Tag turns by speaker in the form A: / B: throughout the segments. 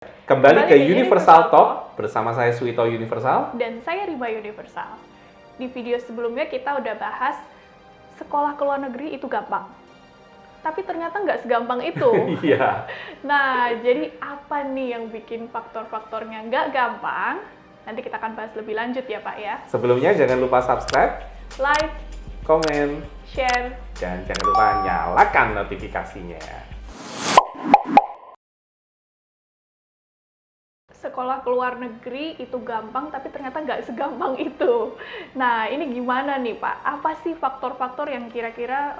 A: Kembali ke Universal
B: Universal
A: Talk bersama saya Suito Universal.
B: Dan saya Rima Universal. Di video sebelumnya kita udah bahas sekolah ke luar negeri itu gampang. Tapi ternyata nggak segampang itu.
A: Iya.
B: Nah, jadi apa nih yang bikin faktor-faktornya nggak gampang? Nanti kita akan bahas lebih lanjut ya Pak ya.
A: Sebelumnya jangan lupa subscribe,
B: Like,
A: komen,
B: share,
A: dan jangan lupa nyalakan notifikasinya.
B: sekolah ke luar negeri itu gampang, tapi ternyata nggak segampang itu. Nah, ini gimana nih Pak? Apa sih faktor-faktor yang kira-kira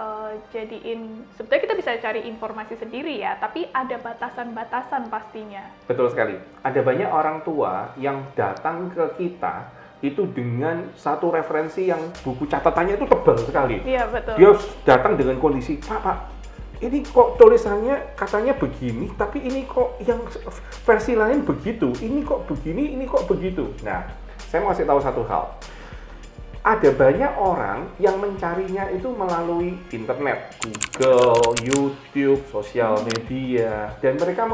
B: jadiin, sebetulnya kita bisa cari informasi sendiri ya, tapi ada batasan-batasan pastinya.
A: Betul sekali. Ada banyak orang tua yang datang ke kita itu dengan satu referensi yang buku catatannya itu tebal sekali.
B: Iya, betul.
A: Dia datang dengan kondisi, Pak, ini kok tulisannya katanya begini, tapi ini kok yang versi lain begitu, ini kok begini, ini kok begitu. Nah, saya mau kasih tahu satu hal. Ada banyak orang yang mencarinya itu melalui internet, Google, YouTube, sosial media, dan mereka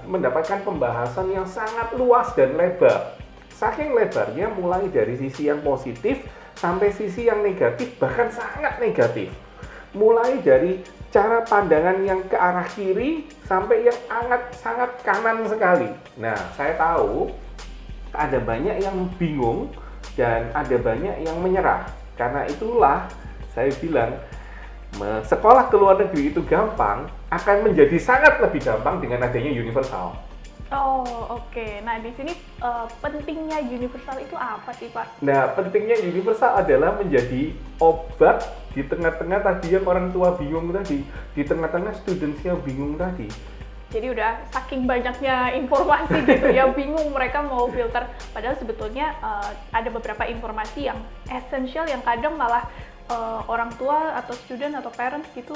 A: mendapatkan pembahasan yang sangat luas dan lebar. Saking lebarnya mulai dari sisi yang positif sampai sisi yang negatif, bahkan sangat negatif. Mulai dari cara pandangan yang ke arah kiri sampai yang sangat kanan sekali. Nah, saya tahu ada banyak yang bingung dan ada banyak yang menyerah. Karena itulah saya bilang sekolah ke luar negeri itu gampang akan menjadi sangat lebih gampang dengan adanya universal.
B: Oh, oke. Nah, di sini pentingnya universal itu apa sih, Pak?
A: Nah, pentingnya universal adalah menjadi obat di tengah-tengah tadi yang orang tua bingung tadi, di tengah-tengah students yang bingung tadi.
B: Jadi udah saking banyaknya informasi gitu ya, bingung mereka mau filter. Padahal sebetulnya ada beberapa informasi yang esensial yang kadang malah orang tua atau student atau parents gitu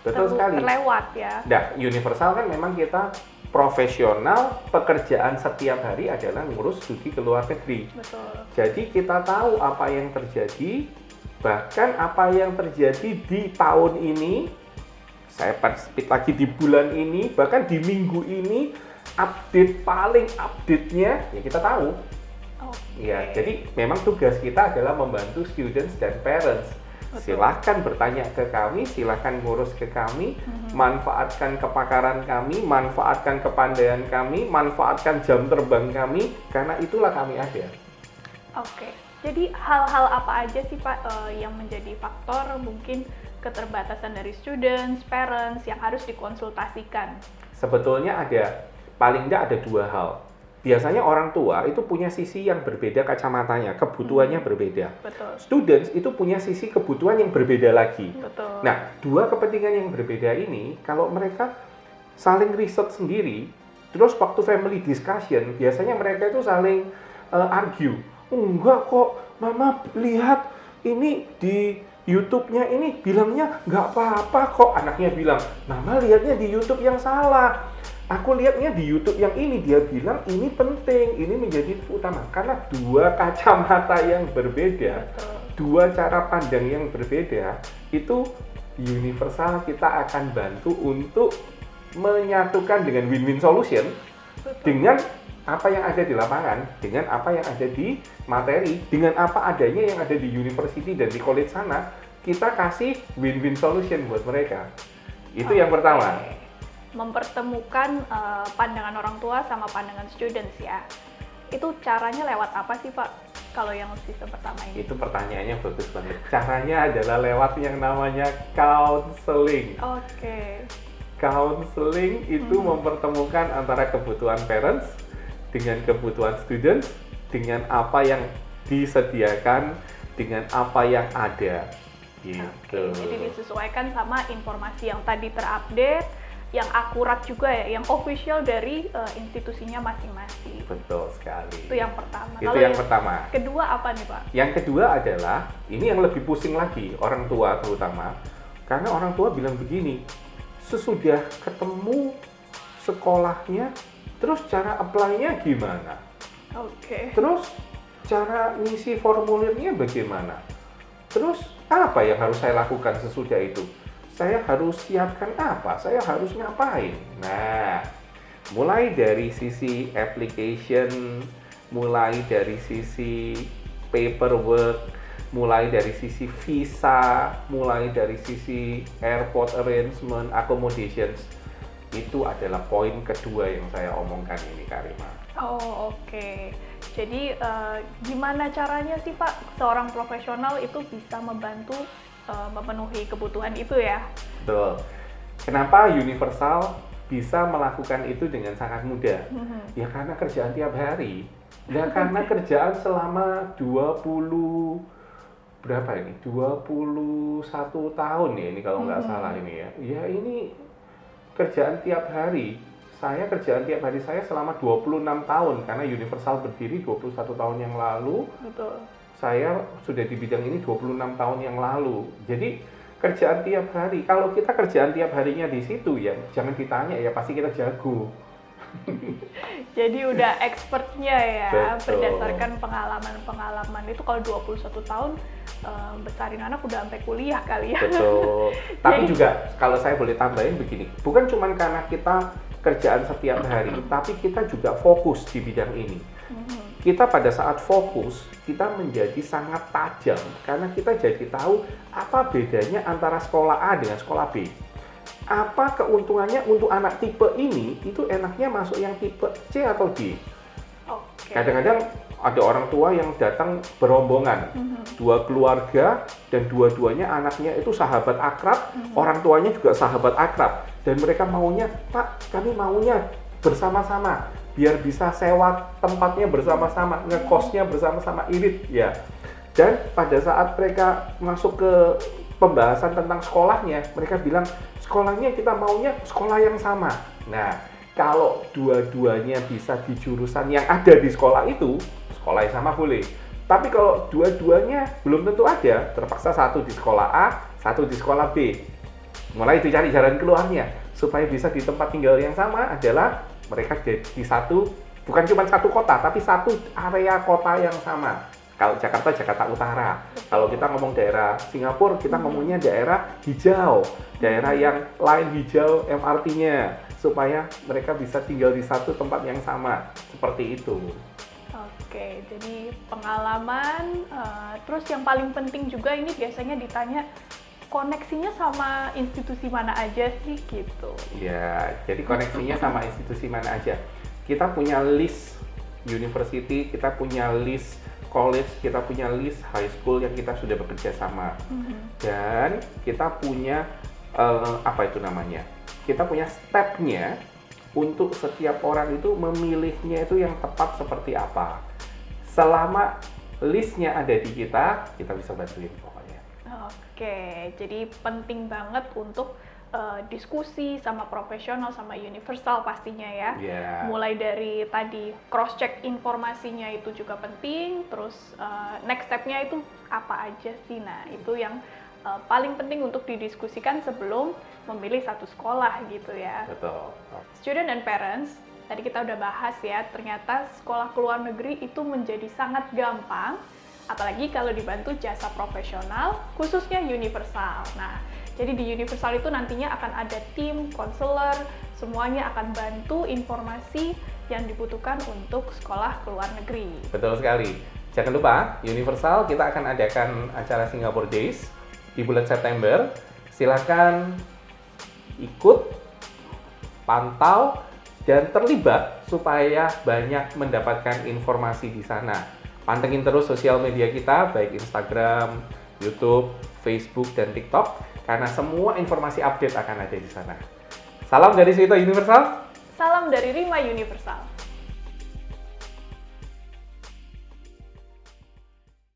B: terlewat ya.
A: Nah, universal kan memang kita profesional, pekerjaan setiap hari adalah ngurus studi ke luar negeri.
B: Betul.
A: Jadi kita tahu apa yang terjadi, bahkan apa yang terjadi di tahun ini, saya speed lagi di bulan ini, bahkan di minggu ini, paling update-nya ya kita tahu.
B: Okay.
A: Ya, jadi memang tugas kita adalah membantu students dan parents.
B: Betul.
A: Silahkan bertanya ke kami, silahkan ngurus ke kami, manfaatkan kepakaran kami, manfaatkan kepandaian kami, manfaatkan jam terbang kami, karena itulah kami ada.
B: Oke, jadi hal-hal apa aja sih Pak yang menjadi faktor mungkin keterbatasan dari students, parents yang harus dikonsultasikan?
A: Sebetulnya paling tidak ada dua hal. Biasanya orang tua itu punya sisi yang berbeda kacamatanya, kebutuhannya berbeda.
B: Betul.
A: Students itu punya sisi kebutuhan yang berbeda lagi.
B: Betul.
A: Nah, dua kepentingan yang berbeda ini, kalau mereka saling riset sendiri, terus waktu family discussion, biasanya mereka itu saling argue. Enggak kok, Mama lihat ini di YouTube-nya ini bilangnya nggak apa-apa kok. Anaknya bilang, Mama lihatnya di YouTube yang salah. Aku lihatnya di YouTube yang ini, dia bilang ini penting, ini menjadi utama. Karena dua kacamata yang berbeda, dua cara pandang yang berbeda, itu universal kita akan bantu untuk menyatukan dengan win-win solution. Dengan apa yang ada di lapangan, dengan apa yang ada di materi, dengan apa adanya yang ada di university dan di college sana, kita kasih win-win solution buat mereka. Itu yang pertama.
B: Mempertemukan pandangan orang tua sama pandangan students ya. Itu caranya lewat apa sih Pak? Kalau yang sistem pertama ini?
A: Itu pertanyaannya bagus banget. Caranya adalah lewat yang namanya counseling.
B: Oke.
A: Counseling itu mempertemukan antara kebutuhan parents dengan kebutuhan students, dengan apa yang disediakan, dengan apa yang ada. Gitu.
B: Jadi disesuaikan sama informasi yang tadi terupdate, yang akurat juga ya, yang official dari institusinya masing-masing.
A: Betul sekali.
B: Itu yang pertama.
A: Itu
B: Kalau
A: yang pertama.
B: Kedua apa nih Pak?
A: Yang kedua adalah, ini yang lebih pusing lagi, orang tua terutama. Karena orang tua bilang begini, sesudah ketemu sekolahnya, terus cara apply-nya gimana?
B: Oke.
A: Terus cara ngisi formulirnya bagaimana? Terus apa yang harus saya lakukan sesudah itu? Saya harus siapkan apa? Saya harus ngapain? Nah, Mulai dari sisi application, mulai dari sisi paperwork, mulai dari sisi visa, mulai dari sisi airport arrangement, accommodations. Itu adalah poin kedua yang saya omongkan ini, Kak Rima.
B: Oh, oke. Jadi gimana caranya sih Pak seorang profesional itu bisa membantu memenuhi kebutuhan itu ya?
A: Betul. Kenapa Universal bisa melakukan itu dengan sangat mudah? Ya karena kerjaan tiap hari. Ya karena kerjaan selama 21 tahun ya ini kalau nggak salah ini ya. Ya ini kerjaan tiap hari. Saya kerjaan tiap hari saya selama 26 tahun karena Universal berdiri 21 tahun yang lalu.
B: Betul.
A: Saya sudah di bidang ini 26 tahun yang lalu. Jadi kerjaan tiap hari. Kalau kita kerjaan tiap harinya di situ ya jangan ditanya ya pasti kita jago.
B: Jadi udah expertnya ya.
A: Betul.
B: Berdasarkan pengalaman-pengalaman itu kalau 21 tahun besarin anak udah sampai kuliah kali ya.
A: Betul. Tapi juga kalau saya boleh tambahin begini, bukan cuma karena kita kerjaan setiap hari, tapi kita juga fokus di bidang ini. Kita pada saat fokus, kita menjadi sangat tajam karena kita jadi tahu apa bedanya antara sekolah A dengan sekolah B. Apa keuntungannya untuk anak tipe ini, itu enaknya masuk yang tipe C atau D.
B: Oke.
A: Kadang-kadang ada orang tua yang datang berombongan, dua keluarga dan dua-duanya anaknya itu sahabat akrab, orang tuanya juga sahabat akrab. Dan mereka maunya, Pak, kami maunya bersama-sama, biar bisa sewa tempatnya bersama-sama, ngekosnya bersama-sama, irit ya. Dan pada saat mereka masuk ke pembahasan tentang sekolahnya, mereka bilang sekolahnya kita maunya sekolah yang sama. Nah, kalau dua-duanya bisa di jurusan yang ada di sekolah itu, sekolah yang sama boleh. Tapi kalau dua-duanya belum tentu ada, terpaksa satu di sekolah A, satu di sekolah B. Mulai dicari jalan keluarnya supaya bisa di tempat tinggal yang sama adalah mereka di satu, bukan cuma satu kota, tapi satu area kota yang sama. Kalau Jakarta, Jakarta Utara. Kalau kita ngomong daerah Singapura, kita ngomongnya daerah hijau. Daerah yang line hijau MRT-nya. Supaya mereka bisa tinggal di satu tempat yang sama. Seperti itu.
B: Oke, jadi pengalaman. Terus yang paling penting juga ini biasanya ditanya, koneksinya sama institusi mana aja sih gitu?
A: Ya, jadi koneksinya sama institusi mana aja. Kita punya list university, kita punya list college, kita punya list high school yang kita sudah bekerja sama. Dan kita punya apa itu namanya? Kita punya step-nya untuk setiap orang itu memilihnya itu yang tepat seperti apa. Selama listnya ada di kita bisa bantuin pokoknya.
B: Oke, jadi penting banget untuk diskusi sama profesional sama Universal pastinya ya.
A: Yeah.
B: Mulai dari tadi cross check informasinya itu juga penting, terus next step-nya itu apa aja sih? Nah, itu yang paling penting untuk didiskusikan sebelum memilih satu sekolah gitu ya.
A: Betul.
B: Student and parents, tadi kita udah bahas ya, ternyata sekolah ke luar negeri itu menjadi sangat gampang, apalagi kalau dibantu jasa profesional, khususnya Universal. Nah, jadi di Universal itu nantinya akan ada tim, konselor, semuanya akan bantu informasi yang dibutuhkan untuk sekolah ke luar negeri.
A: Betul sekali. Jangan lupa, Universal kita akan adakan acara Singapore Days di bulan September. Silakan ikut, pantau, dan terlibat supaya banyak mendapatkan informasi di sana. Pantengin terus sosial media kita, baik Instagram, YouTube, Facebook, dan TikTok. Karena semua informasi update akan ada di sana. Salam dari Swito Universal.
B: Salam dari Rima Universal.